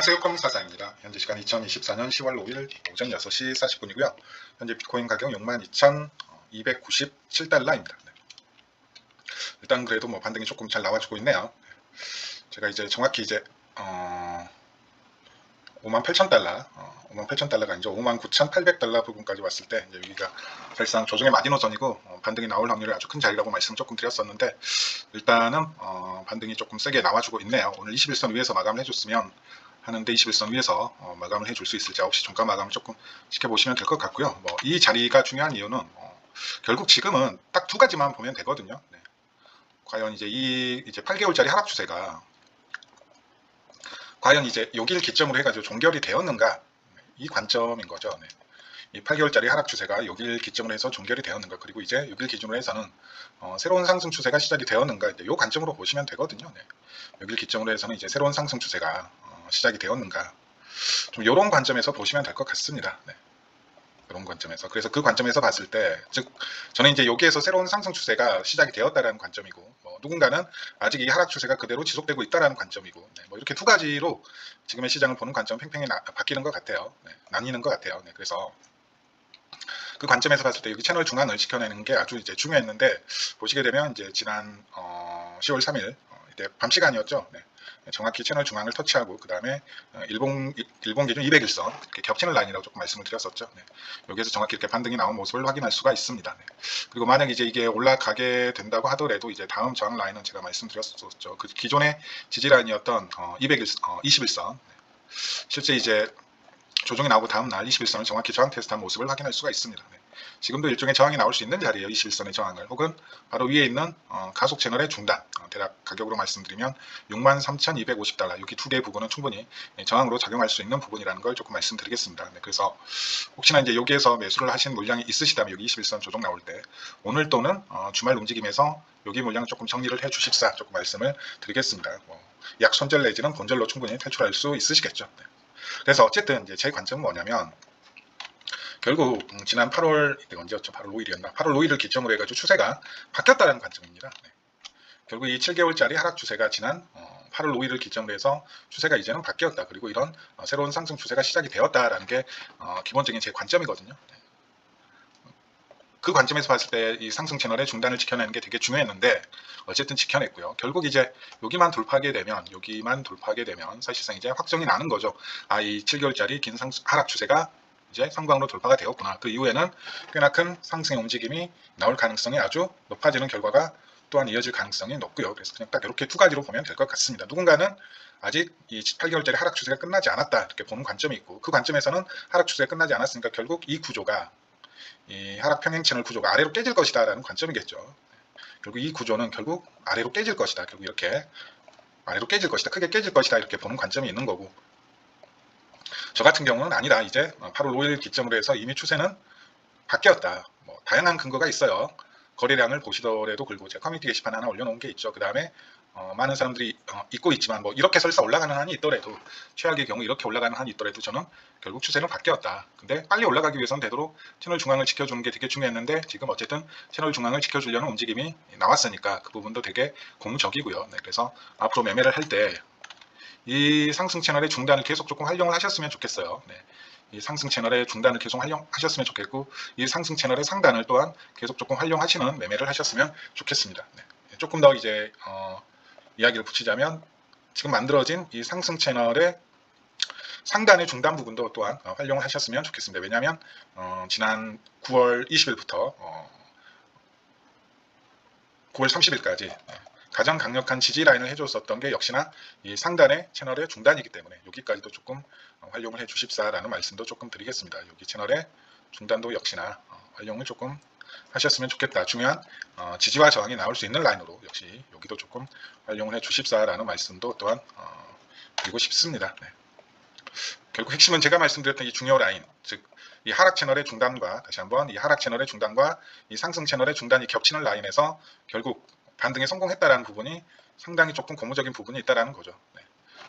안녕하세요. 컴사사입니다. 현재 시간 2024년 10월 5일 오전 6시 40분이고요. 현재 비트코인 가격 62,297달러입니다. 일단 그래도 뭐 반등이 조금 잘 나와주고 있네요. 제가 이제 정확히 이제 58,000달러, 58,000달러가 아니죠. 59,800달러 부분까지 왔을 때 이제 여기가 사실상 조정의 마지노선이고 반등이 나올 확률이 아주 큰 자리라고 말씀 조금 드렸었는데 일단은 반등이 조금 세게 나와주고 있네요. 오늘 21선 위에서 마감을 해줬으면 하는데 21선 위에서 마감을 해줄 수 있을지 9시 종가 마감을 조금 지켜보시면 될 것 같고요. 뭐 이 자리가 중요한 이유는 결국 지금은 딱 두 가지만 보면 되거든요. 네. 과연 이제 이 이제 8개월짜리 하락 추세가 과연 이제 여기를 기점으로 해가지고 종결이 되었는가, 이 관점인 거죠. 네. 이 8개월짜리 하락 추세가 여기를 기점으로 해서 종결이 되었는가, 그리고 이제 여기를 기준으로 해서는 새로운 상승 추세가 시작이 되었는가, 이제 이 관점으로 보시면 되거든요. 네. 여기를 기점으로 해서는 이제 새로운 상승 추세가 시작이 되었는가, 좀 이런 관점에서 보시면 될 것 같습니다. 네. 이런 관점에서, 그래서 그 관점에서 봤을 때, 즉 저는 이제 여기에서 새로운 상승 추세가 시작이 되었다라는 관점이고, 누군가는 아직 이 하락 추세가 그대로 지속되고 있다라는 관점이고, 네, 뭐 이렇게 두 가지로 지금의 시장을 보는 관점 팽팽히 바뀌는 것 같아요. 네, 나뉘는 것 같아요. 네, 그래서 그 관점에서 봤을 때 여기 채널 중앙을 지켜내는 게 아주 이제 중요했는데, 보시게 되면 이제 지난 10월 3일 이때 밤 시간이었죠. 네. 정확히 채널 중앙을 터치하고 그 다음에 일본 기준 200일선 이렇게 겹치는 라인이라고 조금 말씀을 드렸었죠. 네. 여기에서 정확히 이렇게 반등이 나온 모습을 확인할 수가 있습니다. 네. 그리고 만약 이제 이게 올라가게 된다고 하더라도 이제 다음 저항 라인은 제가 말씀드렸었죠. 그 기존의 지지 라인이었던 21일선 네. 실제 이제 조정이 나오고 다음 날 21선을 정확히 저항 테스트한 모습을 확인할 수가 있습니다. 네. 지금도 일종의 저항이 나올 수 있는 자리예요. 21선의 저항을, 혹은 바로 위에 있는 가속 채널의 중단, 대략 가격으로 말씀드리면 63,250달러, 여기 두 개의 부분은 충분히 저항으로 작용할 수 있는 부분이라는 걸 조금 말씀드리겠습니다. 네, 그래서 혹시나 이제 여기에서 매수를 하신 물량이 있으시다면 여기 21선 조정 나올 때 오늘 또는 주말 움직임에서 여기 물량 조금 정리를 해 주십사, 조금 말씀을 드리겠습니다. 약 손절 내지는 본절로 충분히 탈출할 수 있으시겠죠. 네. 그래서 어쨌든 이제 제 관점은 뭐냐면, 결국 지난 8월 이때 언제였죠? 8월 5일이었나? 8월 5일을 기점으로 해가지고 추세가 바뀌었다는 관점입니다. 네. 결국 이 7개월짜리 하락 추세가 지난 8월 5일을 기점으로 해서 추세가 이제는 바뀌었다. 그리고 이런 새로운 상승 추세가 시작이 되었다라는 게 기본적인 제 관점이거든요. 네. 그 관점에서 봤을 때 이 상승 채널의 중단을 지켜내는 게 되게 중요했는데 어쨌든 지켜냈고요. 결국 이제 여기만 돌파하게 되면 사실상 이제 확정이 나는 거죠. 이 7개월짜리 긴 하락 추세가 이제 성광으로 돌파가 되었구나. 그 이후에는 꽤나 큰 상승의 움직임이 나올 가능성이 아주 높아지는 결과가 또한 이어질 가능성이 높고요. 그래서 그냥 딱 이렇게 두 가지로 보면 될 것 같습니다. 누군가는 아직 이 8개월짜리 하락 추세가 끝나지 않았다, 이렇게 보는 관점이 있고, 그 관점에서는 하락 추세가 끝나지 않았으니까 결국 이 구조가, 이 하락 평행 채널 구조가 아래로 깨질 것이다 라는 관점이겠죠. 결국 이 구조는 결국 아래로 깨질 것이다, 결국 이렇게 아래로 깨질 것이다, 크게 깨질 것이다, 이렇게 보는 관점이 있는 거고, 저 같은 경우는 아니다, 이제 8월 5일 기점으로 해서 이미 추세는 바뀌었다. 뭐 다양한 근거가 있어요. 거래량을 보시더라도, 그리고 제가 커뮤니티 게시판 하나 올려놓은 게 있죠. 그 다음에 많은 사람들이 잊고 있지만, 뭐 이렇게 설사 올라가는 한이 있더라도, 최악의 경우 이렇게 올라가는 한이 있더라도 저는 결국 추세는 바뀌었다. 근데 빨리 올라가기 위해서는 되도록 채널 중앙을 지켜주는 게 되게 중요했는데, 지금 어쨌든 채널 중앙을 지켜주려는 움직임이 나왔으니까 그 부분도 되게 공적이고요. 네, 그래서 앞으로 매매를 할 때 이 상승 채널의 중단을 계속 조금 활용을 하셨으면 좋겠어요. 네. 이 상승 채널의 중단을 계속 활용하셨으면 좋겠고, 이 상승 채널의 상단을 또한 계속 조금 활용하시는 매매를 하셨으면 좋겠습니다. 네. 조금 더 이제 이야기를 붙이자면, 지금 만들어진 이 상승 채널의 상단의 중단 부분도 또한 활용을 하셨으면 좋겠습니다. 왜냐하면 지난 9월 20일부터 9월 30일까지 가장 강력한 지지 라인을 해줬었던 게 역시나 이 상단의 채널의 중단이기 때문에 여기까지도 조금 활용을 해 주십사라는 말씀도 조금 드리겠습니다. 여기 채널의 중단도 역시나 활용을 조금 하셨으면 좋겠다. 중요한 지지와 저항이 나올 수 있는 라인으로 역시 여기도 조금 활용을 해 주십사라는 말씀도 또한 드리고 싶습니다. 네. 결국 핵심은 제가 말씀드렸던 이 중요 라인, 즉 이 하락 채널의 중단과, 다시 한번 이 하락 채널의 중단과 이 상승 채널의 중단이 겹치는 라인에서 결국 반등에 성공했다라는 부분이 상당히 조금 고무적인 부분이 있다라는 거죠. 네.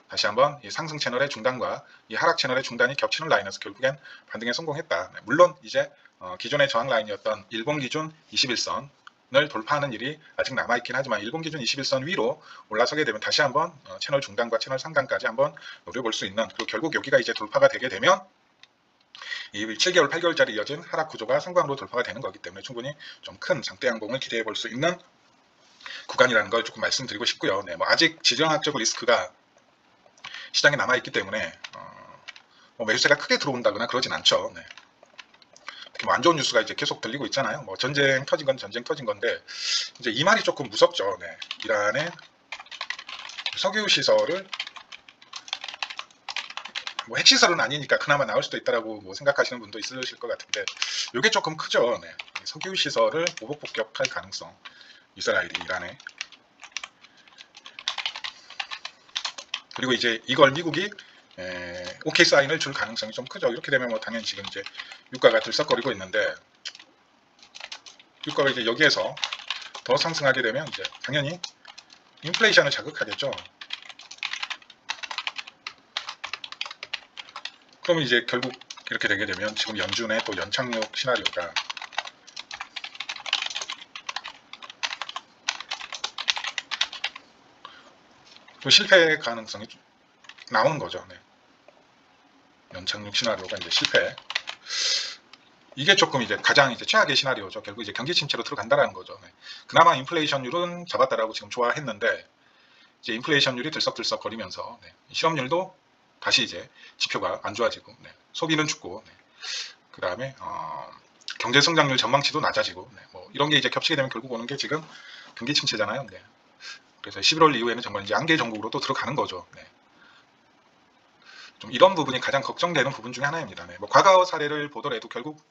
다시 한번 이 상승 채널의 중단과 이 하락 채널의 중단이 겹치는 라인에서 결국엔 반등에 성공했다. 네. 물론 이제 기존의 저항 라인이었던 일본 기준 21선은 돌파하는 일이 아직 남아있긴 하지만 일본 기준 21선 위로 올라서게 되면 다시 한번 채널 중단과 채널 상단까지 한번 노려볼 수 있는, 그리고 결국 여기가 이제 돌파가 되게 되면 이 7개월, 8개월짜리 이어진 하락 구조가 성광으로 돌파가 되는 거기 때문에 충분히 좀 큰 장대 양봉을 기대해 볼 수 있는 구간이라는 걸 조금 말씀드리고 싶고요. 네, 뭐 아직 지정학적 리스크가 시장에 남아있기 때문에 뭐 매수세가 크게 들어온다거나 그러진 않죠. 네. 특히 뭐 안 좋은 뉴스가 이제 계속 들리고 있잖아요. 뭐 전쟁 터진 건 전쟁 터진 건데 이제 이 말이 조금 무섭죠. 네. 이란의 석유 시설을 뭐 핵시설은 아니니까 그나마 나올 수도 있다라고 뭐 생각하시는 분도 있으실 것 같은데 이게 조금 크죠. 네. 석유 시설을 보복 폭격할 가능성, 이스라엘이 이란에. 그리고 이제 이걸 미국이 오케이 사인을 줄 가능성이 좀 크죠. 이렇게 되면 뭐 당연히 지금 이제 유가가 들썩거리고 있는데, 유가가 이제 여기에서 더 상승하게 되면 이제 당연히 인플레이션을 자극하겠죠. 그러면 이제 결국 이렇게 되게 되면 지금 연준의 또 연착륙 시나리오가 또 실패 가능성이 나오는 거죠. 네. 연착륙 시나리오가 이제 실패. 이게 조금 이제 가장 이제 최악의 시나리오죠. 결국 이제 경기 침체로 들어간다라는 거죠. 네. 그나마 인플레이션율은 잡았다라고 지금 좋아했는데 이제 인플레이션율이 들썩들썩 거리면서 네. 실업률도 다시 이제 지표가 안 좋아지고 네. 소비는 죽고 네. 그 다음에 경제 성장률 전망치도 낮아지고 네. 뭐 이런 게 이제 겹치게 되면 결국 오는 게 지금 경기 침체잖아요. 네. 그래서 11월 이후에는 정말 이제 안개 정국으로 또 들어가는 거죠. 네. 좀 이런 부분이 가장 걱정되는 부분 중에 하나입니다. 네. 뭐 과거 사례를 보더라도 결국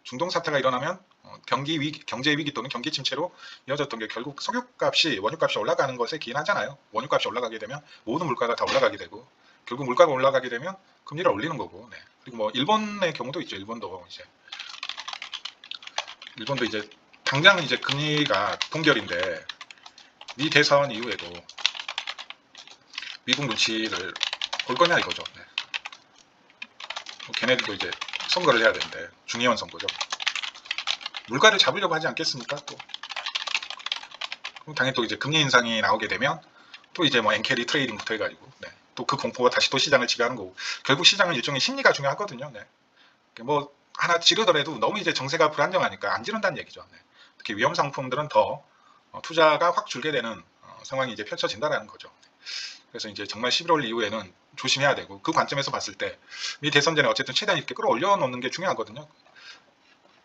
중동 사태가 일어나면 경제 위기 또는 경기 침체로 이어졌던 게 결국 석유값이, 원유값이 올라가는 것에 기인하잖아요. 원유값이 올라가게 되면 모든 물가가 다 올라가게 되고 결국 물가가 올라가게 되면 금리를 올리는 거고. 네. 그리고 뭐 일본의 경우도 있죠. 일본도 이제 당장은 이제 금리가 동결인데 미 대선 이후에도 미국 눈치를 볼 거냐 이거죠. 네. 걔네들도 이제 선거를 해야 되는데 중요한 선거죠. 물가를 잡으려고 하지 않겠습니까? 또 그럼 당연히 또 이제 금리 인상이 나오게 되면 또 이제 뭐 엔캐리 트레이딩부터 해가지고 네. 또 그 공포가 다시 또 시장을 지배하는 거고, 결국 시장은 일종의 심리가 중요하거든요. 네. 뭐 하나 지르더라도 너무 이제 정세가 불안정하니까 안 지른다는 얘기죠. 네. 특히 위험 상품들은 더 투자가 확 줄게 되는 상황이 이제 펼쳐진다라는 거죠. 그래서 이제 정말 11월 이후에는 조심해야 되고, 그 관점에서 봤을 때 미 대선 전에 어쨌든 최대한 이렇게 끌어올려 놓는 게 중요하거든요.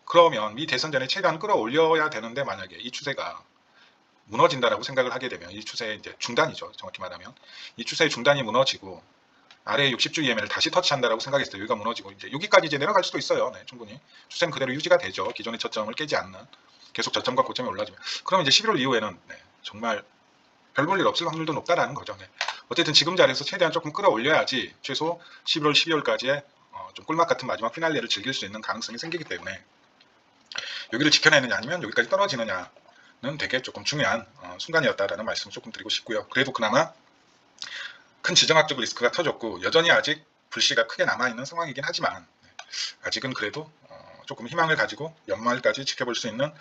그러면 미 대선 전에 최대한 끌어올려야 되는데 만약에 이 추세가 무너진다라고 생각을 하게 되면 이 추세의 이제 중단이죠. 정확히 말하면 이 추세의 중단이 무너지고 아래 60주 EMA를 다시 터치한다라고 생각했을 때 여기가 무너지고 이제 여기까지 이제 내려갈 수도 있어요. 네, 충분히 추세는 그대로 유지가 되죠. 기존의 저점을 깨지 않는, 계속 저점과 고점이 올라지면. 그러면 이제 11월 이후에는 네, 정말 별 볼 일 없을 확률도 높다라는 거죠. 네. 어쨌든 지금 자리에서 최대한 조금 끌어올려야지 최소 11월, 12월까지의 좀 꿀맛 같은 마지막 피날레를 즐길 수 있는 가능성이 생기기 때문에 여기를 지켜내느냐 아니면 여기까지 떨어지느냐는 되게 조금 중요한 순간이었다라는 말씀을 조금 드리고 싶고요. 그래도 그나마 큰 지정학적 리스크가 터졌고 여전히 아직 불씨가 크게 남아있는 상황이긴 하지만 아직은 그래도 조금 희망을 가지고 연말까지 지켜볼 수 있는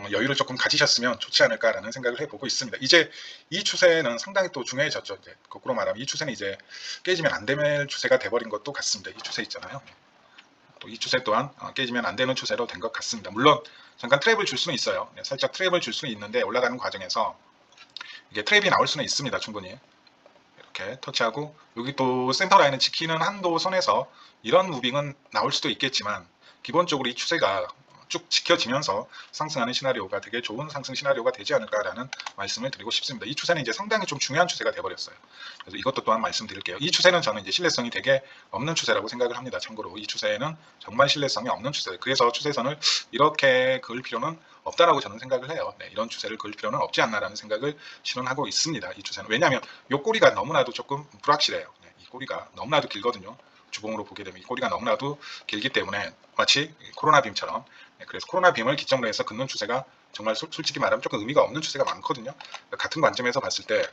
여유를 조금 가지셨으면 좋지 않을까라는 생각을 해보고 있습니다. 이제 이 추세는 상당히 또 중요해졌죠. 이제 거꾸로 말하면 이 추세는 이제 깨지면 안 되는 추세가 돼버린 것도 같습니다. 이 추세 있잖아요. 또 이 추세 또한 깨지면 안 되는 추세로 된 것 같습니다. 물론 잠깐 트랩을 줄 수는 있어요. 살짝 트랩을 줄 수는 있는데 올라가는 과정에서 이게 트랩이 나올 수는 있습니다. 충분히 이렇게 터치하고 여기 또 센터 라인을 지키는 한도 선에서 이런 무빙은 나올 수도 있겠지만 기본적으로 이 추세가 쭉 지켜지면서 상승하는 시나리오가 되게 좋은 상승 시나리오가 되지 않을까라는 말씀을 드리고 싶습니다. 이 추세는 이제 상당히 좀 중요한 추세가 돼버렸어요. 그래서 이것도 또한 말씀드릴게요. 이 추세는 저는 이제 신뢰성이 되게 없는 추세라고 생각을 합니다. 참고로 이 추세는 정말 신뢰성이 없는 추세. 그래서 추세선을 이렇게 그을 필요는 없다라고 저는 생각을 해요. 네, 이런 추세를 그을 필요는 없지 않나라는 생각을 실현하고 있습니다. 이 추세는 왜냐하면 이 꼬리가 너무나도 조금 불확실해요. 네, 이 꼬리가 너무나도 길거든요. 주봉으로 보게 되면 이 꼬리가 너무나도 길기 때문에 마치 코로나 빔처럼, 그래서 코로나 빔을 기점으로 해서 긋는 추세가 정말 솔직히 말하면 조금 의미가 없는 추세가 많거든요. 같은 관점에서 봤을 때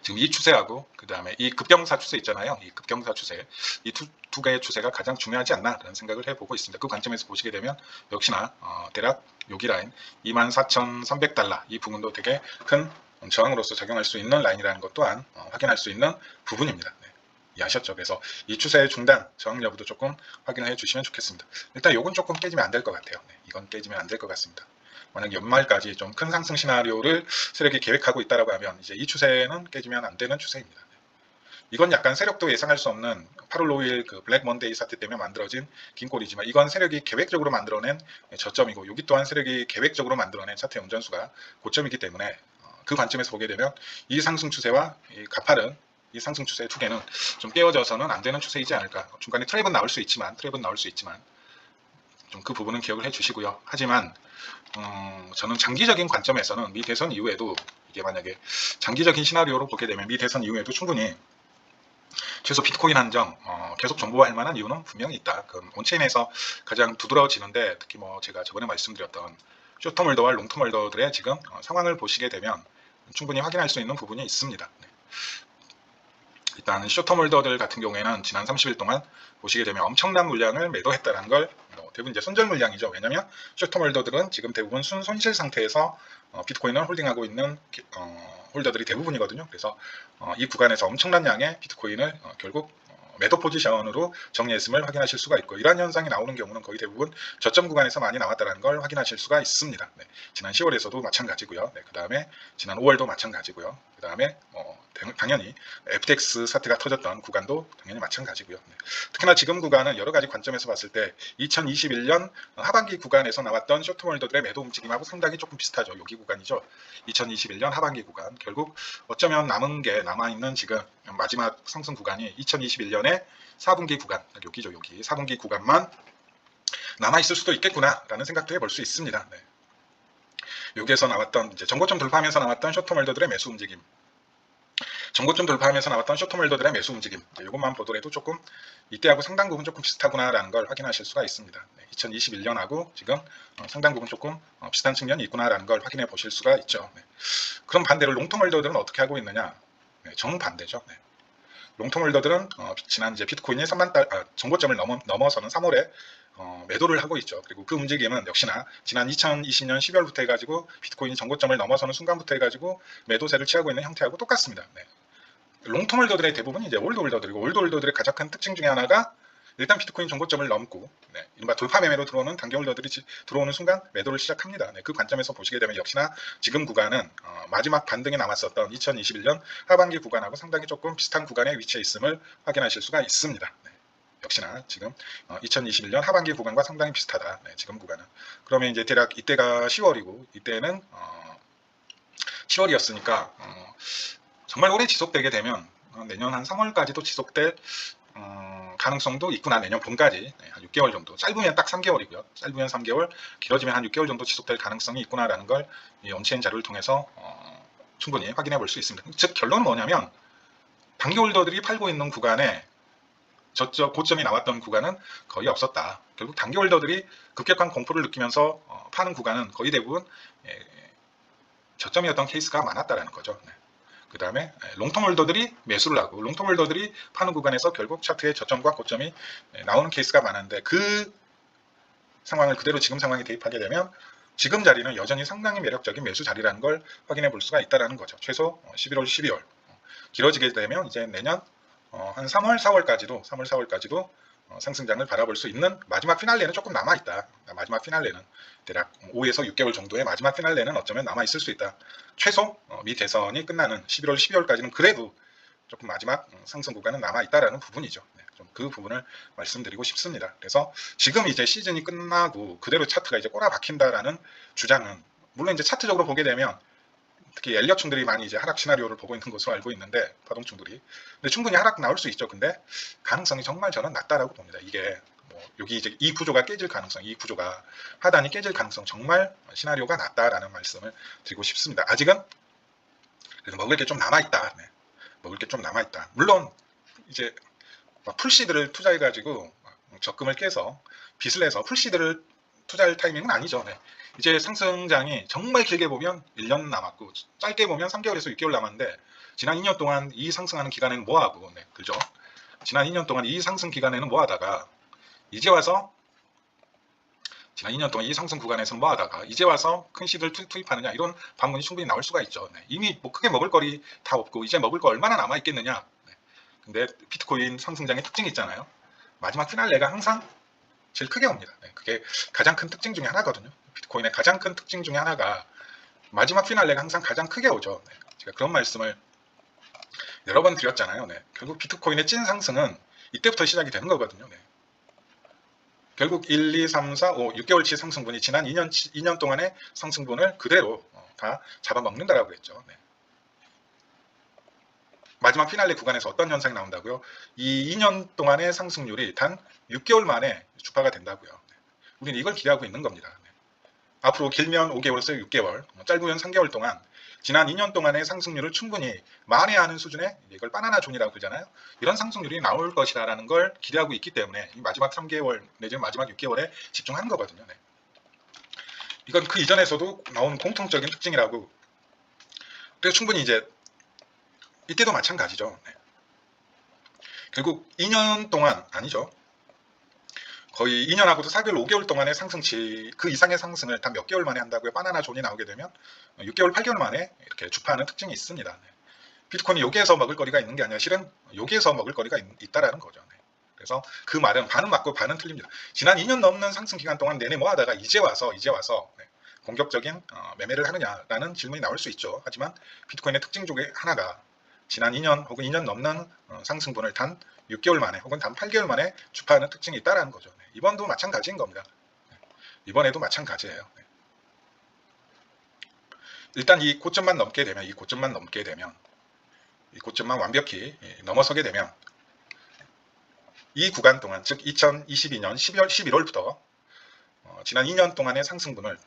지금 이 추세하고 그 다음에 이 급경사 추세 있잖아요. 이 급경사 추세, 이 두 개의 추세가 가장 중요하지 않나라는 생각을 해보고 있습니다. 그 관점에서 보시게 되면 역시나 대략 여기 라인 24,300달러 이 부분도 되게 큰 저항으로서 작용할 수 있는 라인이라는 것 또한 확인할 수 있는 부분입니다. 네. 이해하셨죠? 그래서 이 추세의 중단, 저항 여부도 조금 확인해 주시면 좋겠습니다. 일단 요건 조금 깨지면 안 될 것 같아요. 네. 이건 깨지면 안 될 것 같습니다. 만약 연말까지 좀 큰 상승 시나리오를 세력이 계획하고 있다라고 하면 이제 이 추세는 깨지면 안 되는 추세입니다. 이건 약간 세력도 예상할 수 없는 8월 5일 그 블랙 먼데이 사태 때문에 만들어진 긴 꼬리지만 이건 세력이 계획적으로 만들어낸 저점이고 여기 또한 세력이 계획적으로 만들어낸 차트 영전수가 고점이기 때문에 그 관점에서 보게 되면 이 상승 추세와 이 가파른 이 상승 추세 두 개는 좀 깨어져서는 안 되는 추세이지 않을까. 중간에 트랩은 나올 수 있지만 좀 그 부분은 기억을 해주시고요. 하지만 저는 장기적인 관점에서는 미 대선 이후에도 이게 만약에 장기적인 시나리오로 보게 되면 미 대선 이후에도 충분히 최소 비트코인 한정 계속 정보화할 만한 이유는 분명히 있다. 그 온체인에서 가장 두드러지는데 특히 뭐 제가 저번에 말씀드렸던 숏텀홀더와 롱텀홀더들의 지금 상황을 보시게 되면 충분히 확인할 수 있는 부분이 있습니다. 네. 일단 숏텀홀더들 같은 경우에는 지난 30일 동안 보시게 되면 엄청난 물량을 매도했다는 걸 대부분 이제 손절 물량이죠. 왜냐하면 숏텀홀더들은 지금 대부분 순손실 상태에서 비트코인을 홀딩하고 있는 홀더들이 대부분이거든요. 그래서 이 구간에서 엄청난 양의 비트코인을 결국 매도 포지션으로 정리했음을 확인하실 수가 있고 이러한 현상이 나오는 경우는 거의 대부분 저점 구간에서 많이 나왔다는 걸 확인하실 수가 있습니다. 네. 지난 10월에서도 마찬가지고요. 네. 그 다음에 지난 5월도 마찬가지고요. 그 다음에 당연히 FTX 사태가 터졌던 구간도 당연히 마찬가지고요. 네. 특히나 지금 구간은 여러 가지 관점에서 봤을 때 2021년 하반기 구간에서 나왔던 숏텀홀더들의 매도 움직임하고 상당히 조금 비슷하죠. 여기 구간이죠. 2021년 하반기 구간. 결국 어쩌면 남아있는 지금 마지막 상승 구간이 2021년에 4분기 구간, 여기죠. 여기 4분기 구간만 남아있을 수도 있겠구나 라는 생각도 해볼 수 있습니다. 네. 여기에서 나왔던 이제 정고점 돌파하면서 나왔던 숏텀홀더들의 매수 움직임, 정고점 돌파하면서 나왔던 숏텀홀더들의 매수 움직임, 이것만 보더라도 조금 이때하고 상당 부분 조금 비슷하구나라는 걸 확인하실 수가 있습니다. 네, 2021년하고 지금 상당 부분 조금 비슷한 측면이 있구나라는 걸 확인해 보실 수가 있죠. 네. 그럼 반대로 롱텀홀더들은 어떻게 하고 있느냐? 네, 정반대죠. 네. 롱텀홀더들은 지난 이제 비트코인이 3만 정고점을 넘어서는 3월에 매도를 하고 있죠. 그리고 그 움직임은 역시나 지난 2020년 12월부터 해가지고 비트코인이 정고점을 넘어서는 순간부터 해가지고 매도세를 취하고 있는 형태하고 똑같습니다. 네. 롱텀홀더들의 대부분 이제 올드홀더들이고 올드홀더들의 가장 큰 특징 중에 하나가 일단 비트코인 정고점을 넘고 이른바 돌파 매매로 들어오는 단기홀더들이 들어오는 순간 매도를 시작합니다. 그 관점에서 보시게 되면 역시나 지금 구간은 마지막 반등이 남았었던 2021년 하반기 구간하고 상당히 조금 비슷한 구간에 위치해 있음을 확인하실 수가 있습니다. 역시나 지금 2021년 하반기 구간과 상당히 비슷하다. 지금 구간은. 그러면 이제 대략 이때가 10월이고 이때는 10월이었으니까 정말 오래 지속되게 되면 내년 한 3월까지도 지속될 가능성도 있구나. 내년 봄까지 한 6개월 정도, 짧으면 딱 3개월이고요. 짧으면 3개월, 길어지면 한 6개월 정도 지속될 가능성이 있구나라는 걸 이 온체인 자료를 통해서 충분히 확인해 볼 수 있습니다. 즉 결론은 뭐냐면 단기 홀더들이 팔고 있는 구간에 저쪽 고점이 나왔던 구간은 거의 없었다. 결국 단기 홀더들이 급격한 공포를 느끼면서 파는 구간은 거의 대부분 저점이었던 케이스가 많았다라는 거죠. 그 다음에 롱텀 홀더들이 매수를 하고 롱텀 홀더들이 파는 구간에서 결국 차트의 저점과 고점이 나오는 케이스가 많은데 그 상황을 그대로 지금 상황에 대입하게 되면 지금 자리는 여전히 상당히 매력적인 매수 자리라는 걸 확인해 볼 수가 있다는 거죠. 최소 11월, 12월 길어지게 되면 이제 내년 한 3월, 4월까지도 상승장을 바라볼 수 있는 마지막 피날레는 조금 남아있다. 마지막 피날레는 대략 5에서 6개월 정도의 마지막 피날레는 어쩌면 남아있을 수 있다. 최소 미 대선이 끝나는 11월, 12월까지는 그래도 조금 마지막 상승 구간은 남아있다라는 부분이죠. 좀 그 부분을 말씀드리고 싶습니다. 그래서 지금 이제 시즌이 끝나고 그대로 차트가 이제 꼬라박힌다라는 주장은 물론 이제 차트적으로 보게 되면 특히 엘리엇충들이 많이 이제 하락 시나리오를 보고 있는 것으로 알고 있는데 파동충들이 근데 충분히 하락 나올 수 있죠. 근데 가능성이 정말 저는 낮다라고 봅니다. 이게 뭐 여기 이제 이 구조가 깨질 가능성, 이 구조가 하단이 깨질 가능성 정말 시나리오가 낮다라는 말씀을 드리고 싶습니다. 아직은 그래서 먹을 게 좀 남아있다. 먹을 게 좀 남아있다. 물론 이제 풀시드를 투자해가지고 적금을 깨서 빚을 내서 풀시드를 투자할 타이밍은 아니죠. 이제 상승장이 정말 길게 보면 1년 남았고 짧게 보면 3개월에서 6개월 남았는데 지난 2년 동안 이 상승하는 기간에는 뭐하고, 네, 그죠? 지난 2년 동안 이 상승 기간에는 뭐하다가 이제 와서 지난 2년 동안 이 상승 구간에서는 뭐하다가 이제 와서 큰 시드를 투입하느냐, 이런 반문이 충분히 나올 수가 있죠. 네, 이미 뭐 크게 먹을 거리 다 없고 이제 먹을 거 얼마나 남아 있겠느냐. 네, 근데 비트코인 상승장의 특징이 있잖아요. 마지막 피날레가 항상 제일 크게 옵니다. 네, 그게 가장 큰 특징 중에 하나거든요. 비트코인의 가장 큰 특징 중에 하나가 마지막 피날레가 항상 가장 크게 오죠. 네, 제가 그런 말씀을 여러 번 드렸잖아요. 네, 결국 비트코인의 찐 상승은 이때부터 시작이 되는 거거든요. 네. 결국 1, 2, 3, 4, 5, 6개월치 상승분이 지난 2년 동안의 상승분을 그대로 다 잡아먹는다라고 그랬죠. 네. 마지막 피날레 구간에서 어떤 현상이 나온다고요? 이 2년 동안의 상승률이 단 6개월 만에 주파가 된다고요. 네. 우리는 이걸 기대하고 있는 겁니다. 네. 앞으로 길면 5개월에서 6개월, 짧으면 3개월 동안 지난 2년 동안의 상승률을 충분히 만회하는 수준의, 이걸 바나나 존이라고 그러잖아요. 이런 상승률이 나올 것이라는 걸 기대하고 있기 때문에 이 마지막 3개월 내지는 마지막 6개월에 집중하는 거거든요. 네. 이건 그 이전에서도 나온 공통적인 특징이라고. 그래서 충분히 이제 이때도 마찬가지죠. 네. 결국 2년 동안 아니죠. 거의 2년하고도 4개월, 5개월 동안의 상승치 그 이상의 상승을 단 몇 개월 만에 한다고요. 바나나 존이 나오게 되면 6개월, 8개월 만에 이렇게 주파하는 특징이 있습니다. 네. 비트코인이 여기에서 먹을 거리가 있는 게 아니라 실은 여기에서 먹을 거리가 있다라는 거죠. 네. 그래서 그 말은 반은 맞고 반은 틀립니다. 지난 2년 넘는 상승 기간 동안 내내 뭐 하다가 이제 와서 네. 공격적인 매매를 하느냐라는 질문이 나올 수 있죠. 하지만 비트코인의 특징 중에 하나가 지난 2년 혹은 2년 넘는 상승분을 단 6개월 만에 혹은 단 8개월 만에 주파하는 특징이 있다라는 거죠. 네. 이번도 마찬가지인 겁니다. 네. 이번에도 마찬가지예요. 네. 일단 이 고점만 넘게 되면 이 고점만 완벽히 넘어서게 되면 이 구간 동안, 즉 2022년 11월부터 지난 2년 동안의 상승분을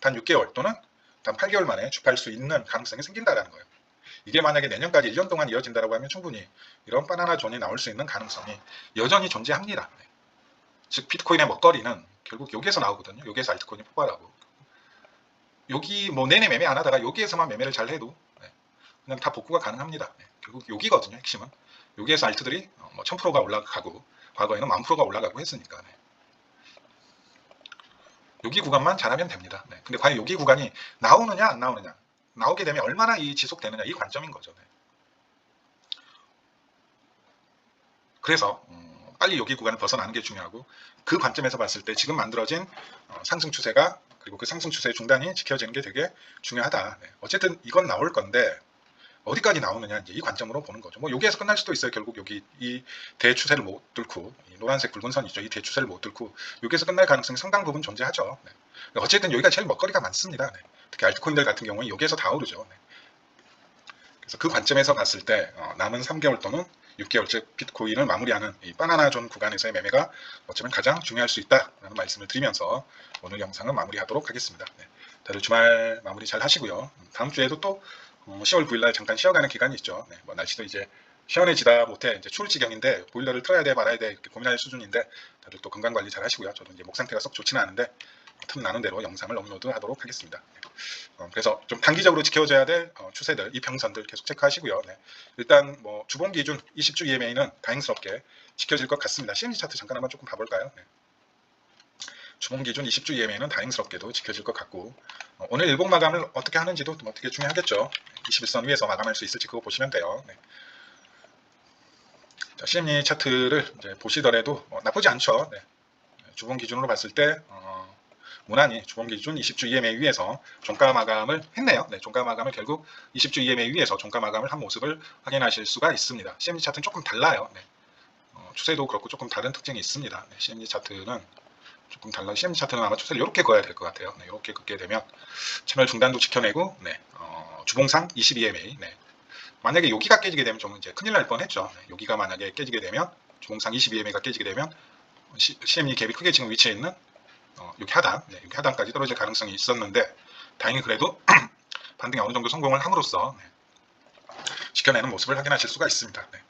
단 6개월 또는 단 8개월 만에 주파할 수 있는 가능성이 생긴다라는 거예요. 이게 만약에 내년까지 1년 동안 이어진다고 하면 충분히 이런 바나나 존이 나올 수 있는 가능성이 여전히 존재합니다. 네. 즉 비트코인의 먹거리는 결국 여기에서 나오거든요. 여기에서 알트코인이 폭발하고, 여기 뭐 내내 매매 안 하다가 여기에서만 매매를 잘 해도 네. 그냥 다 복구가 가능합니다. 네. 결국 여기거든요. 핵심은 여기에서 알트들이 뭐 1000%가 올라가고 과거에는 10,000%가 올라가고 했으니까. 네. 여기 구간만 잘하면 됩니다. 네. 근데 과연 여기 구간이 나오느냐 안 나오느냐, 나오게 되면 얼마나 이 지속되느냐, 이 관점인 거죠. 네. 그래서 빨리 여기 구간을 벗어나는 게 중요하고, 그 관점에서 봤을 때 지금 만들어진 상승 추세가, 그리고 그 상승 추세의 중단이 지켜지는 게 되게 중요하다. 네. 어쨌든 이건 나올 건데 어디까지 나오느냐, 이제 이 관점으로 보는 거죠. 뭐 여기에서 끝날 수도 있어요. 결국 여기 이 대추세를 못 뚫고, 이 노란색 붉은 선 있죠. 이 대추세를 못 뚫고 여기에서 끝날 가능성이 상당 부분 존재하죠. 네. 어쨌든 여기가 제일 먹거리가 많습니다. 네. 특히 알트코인들 같은 경우는 여기에서 다 오르죠. 네. 그래서 그 관점에서 봤을 때 남은 3개월 또는 6개월, 즉 비트코인을 마무리하는 이 바나나 존 구간에서의 매매가 어쩌면 가장 중요할 수 있다라는 말씀을 드리면서 오늘 영상은 마무리하도록 하겠습니다. 네. 다들 주말 마무리 잘 하시고요. 다음 주에도 또 10월 9일날 잠깐 쉬어가는 기간이 있죠. 네, 뭐 날씨도 이제 시원해지다 못해 이제 추울 지경인데 보일러를 틀어야 돼 말아야 돼 이렇게 고민할 수준인데, 다들 또 건강 관리 잘 하시고요. 저도 이제 목 상태가 썩 좋지는 않은데 틈 나는 대로 영상을 업로드하도록 하겠습니다. 그래서 좀 단기적으로 지켜줘야 될 추세들, 이평선들 계속 체크하시고요. 네. 일단 뭐 주봉 기준 20주 EMA는 다행스럽게 지켜질 것 같습니다. CMC 차트 잠깐 한번 조금 봐볼까요? 네. 주봉 기준 20주 EMA는 다행스럽게도 지켜질 것 같고, 오늘 일봉 마감을 어떻게 하는지도 뭐 되게 중요하겠죠. 21선 위에서 마감할 수 있을지 그거 보시면 돼요. 네. 자, CME 차트를 이제 보시더라도 나쁘지 않죠. 네. 주봉 기준으로 봤을 때 무난히 주봉 기준 20주 EMA 위에서 종가 마감을 했네요. 네, 종가 마감을 결국 20주 EMA 위에서 종가 마감을 한 모습을 확인하실 수가 있습니다. CME 차트는 조금 달라요. 네. 추세도 그렇고 조금 다른 특징이 있습니다. 네, CME 차트는 조금 달라. CME 차트는 아마 추세를 이렇게 그어야 될 것 같아요. 네, 이렇게 긋게 되면 채널 중단도 지켜내고, 네, 주봉상 22MA. 네. 만약에 여기가 깨지게 되면 좀 이제 큰일 날 뻔했죠. 네, 여기가 만약에 깨지게 되면, 주봉상 22MA가 깨지게 되면 CME 갭이 크게 지금 위치해 있는 여기 하단, 네, 여기 하단까지 떨어질 가능성이 있었는데, 다행히 그래도 반등에 어느 정도 성공을 함으로써 네, 지켜내는 모습을 확인하실 수가 있습니다. 네.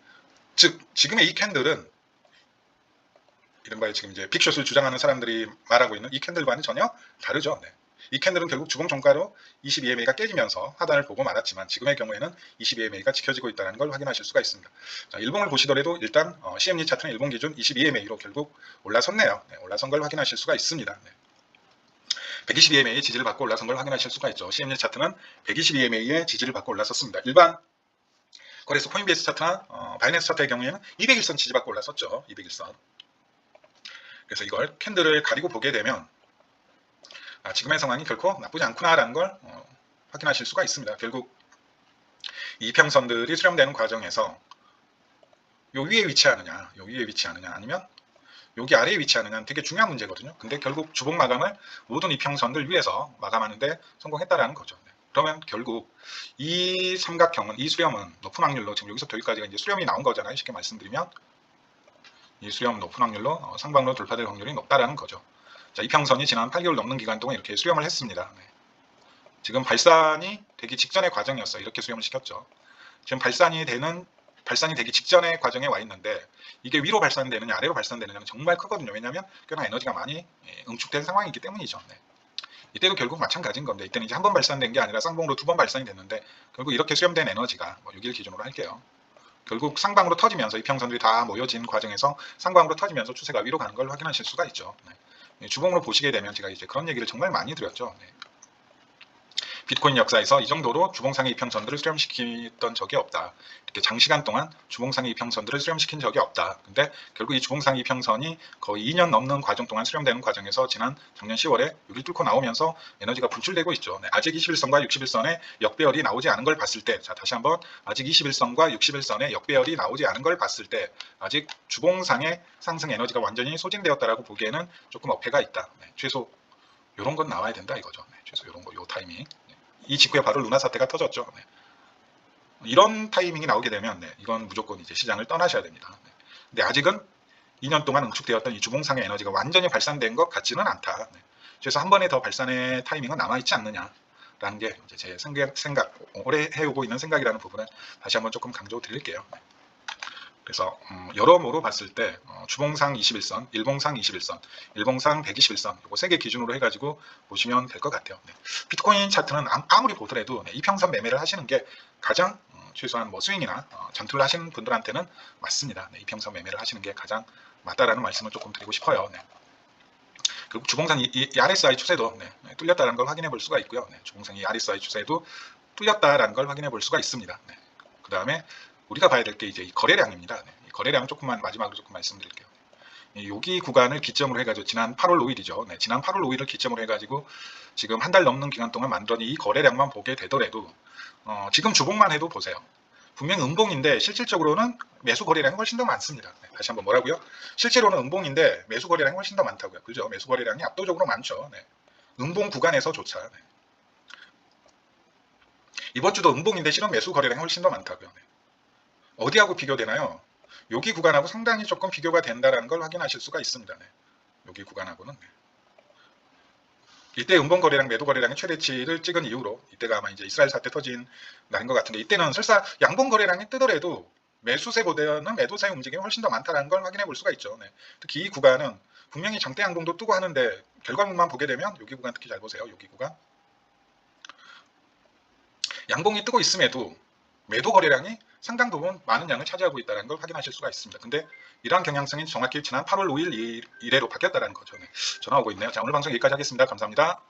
즉 지금의 이 캔들은 이른바 지금 이제 빅숏을 주장하는 사람들이 말하고 있는 이 캔들과는 전혀 다르죠. 네. 이 캔들은 결국 주봉 종가로 22MA가 깨지면서 하단을 보고 말았지만 지금의 경우에는 22MA가 지켜지고 있다는 걸 확인하실 수가 있습니다. 자, 일봉을 보시더라도 일단 CME 차트는 일봉 기준 22MA로 결국 올라섰네요. 네, 올라선 걸 확인하실 수가 있습니다. 네. 122MA의 지지를 받고 올라선 걸 확인하실 수가 있죠. CME 차트는 122MA의 지지를 받고 올라섰습니다. 일반 거래소 코인베이스 차트나 바이낸스 차트의 경우에는 200일선 지지받고 올라섰죠. 200일선. 그래서 이걸 캔들을 가리고 보게 되면 지금의 상황이 결코 나쁘지 않구나라는 걸 확인하실 수가 있습니다. 결국 이 이평선들이 수렴되는 과정에서 요 위에 위치하느냐, 요 위에 위치하느냐, 아니면 여기 아래에 위치하느냐는 되게 중요한 문제거든요. 근데 결국 주봉 마감을 모든 이평선들 위에서 마감하는데 성공했다라는 거죠. 그러면 결국 이 삼각형은, 이 수렴은 높은 확률로, 지금 여기서 여기까지가 이제 수렴이 나온 거잖아요. 쉽게 말씀드리면 이 수렴 높은 확률로 상방으로 돌파될 확률이 높다라는 거죠. 자, 이평선이 지난 8개월 넘는 기간 동안 이렇게 수렴을 했습니다. 네. 지금 발산이 되기 직전의 과정이었어요. 이렇게 수렴을 시켰죠. 지금 발산이 되기 직전의 과정에 와 있는데 이게 위로 발산되느냐 아래로 발산되느냐는 정말 크거든요. 왜냐하면 꽤나 에너지가 많이 응축된 상황이기 때문이죠. 네. 이때도 결국 마찬가지인 건데 이때는 이제 한 번 발산된 게 아니라 쌍봉으로 2번 발산이 됐는데 결국 이렇게 수렴된 에너지가 6일 기준으로 할게요. 결국 상방으로 터지면서 이평선들이 다 모여진 과정에서 상방으로 터지면서 추세가 위로 가는 걸 확인하실 수가 있죠. 네. 주봉으로 보시게 되면 제가 이제 그런 얘기를 정말 많이 드렸죠. 네. 비트코인 역사에서 이 정도로 주봉상의 이평선들을 수렴시켰던 적이 없다. 이렇게 장시간 동안 주봉상의 이평선들을 수렴시킨 적이 없다. 근데 결국 이 주봉상의 이평선이 거의 2년 넘는 과정 동안 수렴되는 과정에서 지난 작년 10월에 여기 뚫고 나오면서 에너지가 분출되고 있죠. 네, 아직 21선과 61선의 역배열이 나오지 않은 걸 봤을 때, 자 다시 한번 아직 21선과 61선의 역배열이 나오지 않은 걸 봤을 때 아직 주봉상의 상승 에너지가 완전히 소진되었다라고 보기에는 조금 어폐가 있다. 네, 최소 이런 건 나와야 된다 이거죠. 네, 최소 이런 거, 요 타이밍. 이 직후에 바로 루나 사태가 터졌죠. 네. 이런 타이밍이 나오게 되면 이건 무조건 이제 시장을 떠나셔야 됩니다. 네. 근데 아직은 2년 동안 응축되었던 이 주봉상의 에너지가 완전히 발산된 것 같지는 않다. 네. 그래서 한 번에 더 발산의 타이밍은 남아있지 않느냐라는 게 이제 제 생각, 오래 해오고 있는 생각이라는 부분을 다시 한번 조금 강조드릴게요. 네. 그래서 여러모로 봤을 때 주봉상 21선, 일봉상 21선, 일봉상 121선 이거 3개 기준으로 해가지고 보시면 될 것 같아요. 네. 비트코인 차트는 아무리 보더라도 이평선 매매를 하시는 게 가장 최소한 뭐 스윙이나 장투를 하시는 분들한테는 맞습니다. 네. 이평선 매매를 하시는 게 가장 맞다라는 말씀을 조금 드리고 싶어요. 네. 그리고 주봉상 이 RSI 추세도 뚫렸다는 걸 확인해 볼 수가 있고요. 네. 주봉상 이 RSI 추세도 뚫렸다라는 걸 확인해 볼 수가 있습니다. 네. 그 다음에 우리가 봐야 될 게 이제 이 거래량입니다. 네. 이 거래량 조금만 마지막으로 조금 말씀드릴게요. 여기 구간을 기점으로 해가지고 지난 8월 5일이죠. 네, 지난 8월 5일을 기점으로 해가지고 지금 한 달 넘는 기간 동안 만들어낸 이 거래량만 보게 되더라도 지금 주봉만 해도 보세요. 분명 음봉인데 실질적으로는 매수 거래량이 훨씬 더 많습니다. 네, 다시 한번 뭐라고요? 실제로는 음봉인데 매수 거래량이 훨씬 더 많다고요. 그죠? 매수 거래량이 압도적으로 많죠. 네. 음봉 구간에서조차. 네. 이번 주도 음봉인데 실은 매수 거래량이 훨씬 더 많다고요. 네. 어디하고 비교되나요? 여기 구간하고 상당히 조금 비교가 된다는 걸 확인하실 수가 있습니다. 네. 여기 구간하고는. 네. 이때 음봉 거래량, 매도 거래량의 최대치를 찍은 이후로 이때가 아마 이제 이스라엘 사태 터진 날인 것 같은데 이때는 설사 양봉 거래량이 뜨더라도 매수세보다는 매도세 움직임이 훨씬 더 많다는 걸 확인해 볼 수가 있죠. 네. 특히 이 구간은 분명히 장대 양봉도 뜨고 하는데 결과물만 보게 되면 여기 구간 특히 잘 보세요. 여기 구간. 양봉이 뜨고 있음에도 매도 거래량이 상당 부분 많은 양을 차지하고 있다는 걸 확인하실 수가 있습니다. 근데 이러한 경향성이 정확히 지난 8월 5일 이래로 바뀌었다는 거죠. 네. 전화 오고 있네요. 자, 오늘 방송 여기까지 하겠습니다. 감사합니다.